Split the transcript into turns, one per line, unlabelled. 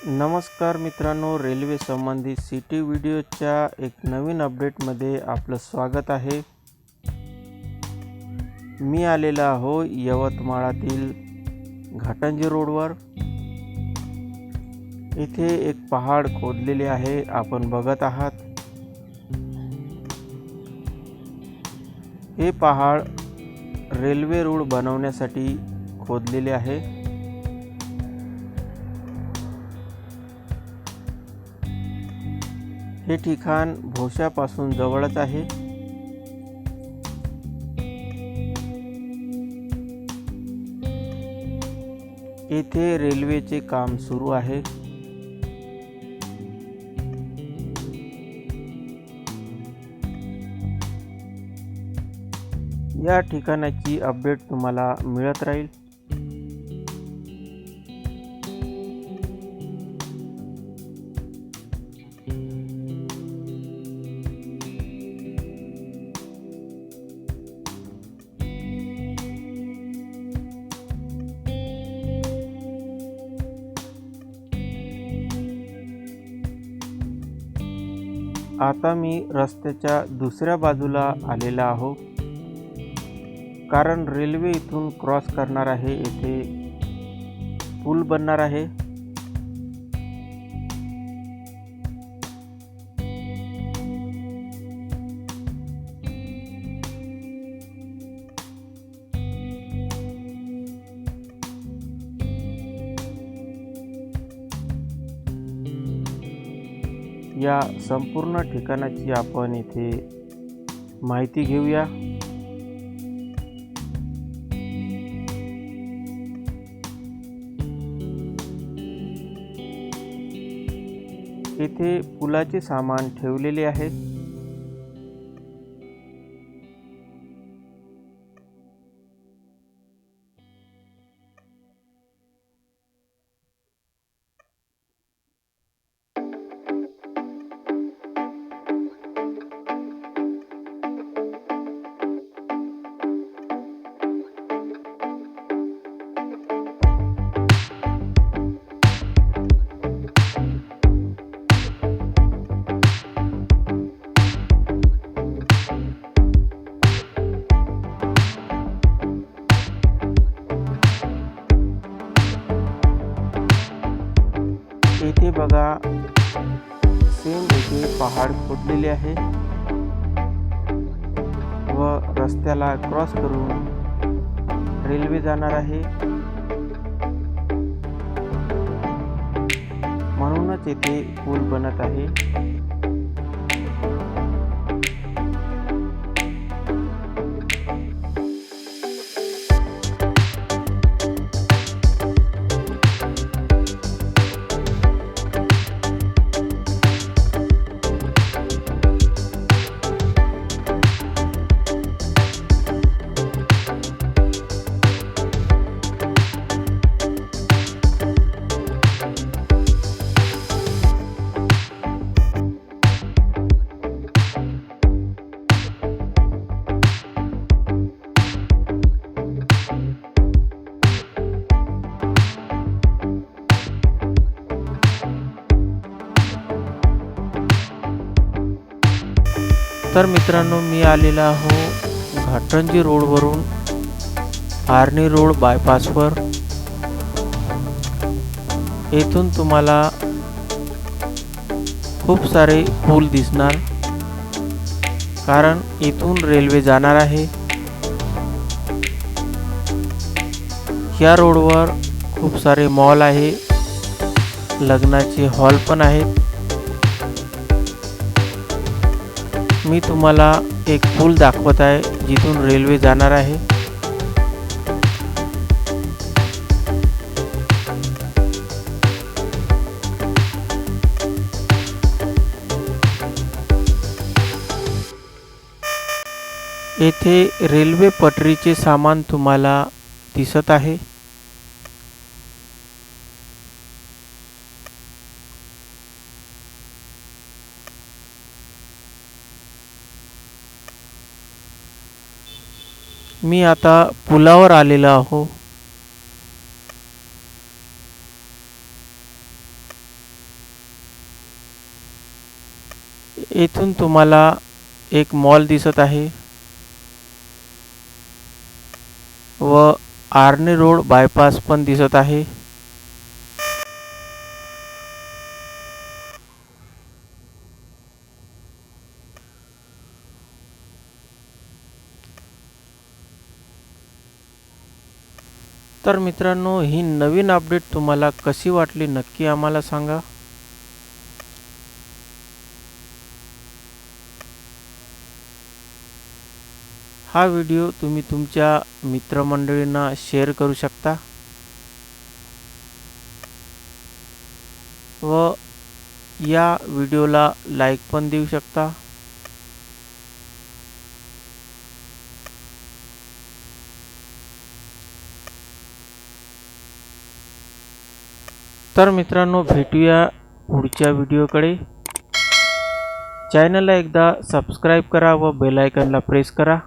नमस्कार मित्रांनो, रेल्वे संबंधित सिटी व्हिडिओच्या एक नवीन अपडेटमध्ये आपलं स्वागत आहे। मी आलेला आहो यवतमाळातील घाटंजी रोडवर। इथे एक पहाड खोदलेले आहे, आपण बघत आहात। हे पहाड रेल्वे रूळ बनवण्यासाठी खोदलेले आहे। हे ठिकाण भोश्यापासून जवळच आहे। येथे रेल्वेचे काम सुरू आहे। या ठिकाणाची अपडेट तुम्हाला मिळत राहील। आता मी रस्त्याच्या दुसऱ्या बाजूला आलेला आहो, कारण रेल्वे इथून क्रॉस करणार आहे। येथे पूल बनणार आहे। या संपूर्ण ठिकाणाची आपण इथे माहिती घेऊया। येथे पुलाचे सामान ठेवलेले आहे। येथे बघा, सेम येथे पहाड खोदलेले आहे व रस्त्याला क्रॉस करून रेल्वे जाणार आहे। म्हणूनच येथे पूल बनत आहे। तर मित्रांनो, मी आलेला आहो घाटंजी रोडवरून आर्णी रोड बायपासवर। येथून तुम्हाला खूप सारे पूल दिसणार, कारण इथून रेल्वे जाणार आहे। या रोडवर खूप सारे मॉल आहे, लग्नाचे हॉल पण आहेत। मी तुम्हाला एक पूल दाखवत आहे, जिथून रेल्वे जाणार आहे। येथे रेल्वे पटरीचे सामान तुम्हाला दिसत आहे। मी आता पुलावर आलेलो आहो। येथून तुम्हाला एक मॉल दिसत आहे व आर्णी रोड बायपास पण दिसत आहे। तर मित्रांनो, ही नवीन अपडेट तुम्हाला कशी वाटली नक्की आम्हाला सांगा। हा व्हिडिओ तुम्ही तुमच्या मित्रमंडळींना शेअर करू शकता व या व्हिडिओला लाईक पण देऊ शकता। तर मित्रांनो, भेटूया पुढच्या व्हिडिओकडे। चॅनलला एकदा सबस्क्राइब करा व बेल आयकॉनला प्रेस करा।